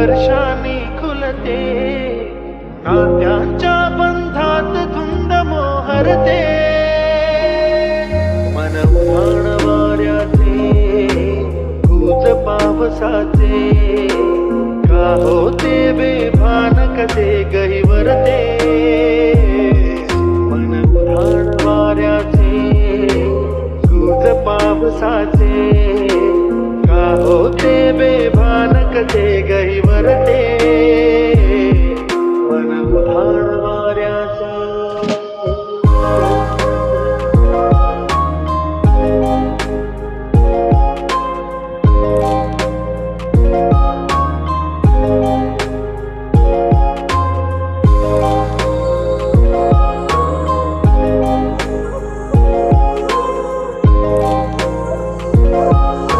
वर्षांनी खुलते, नात्यांच्या बंधात धुंद मोहरते. मन उधाण वाऱ्याचे, गुज पावसाचे, का होते बेभान कसे गहिवरते.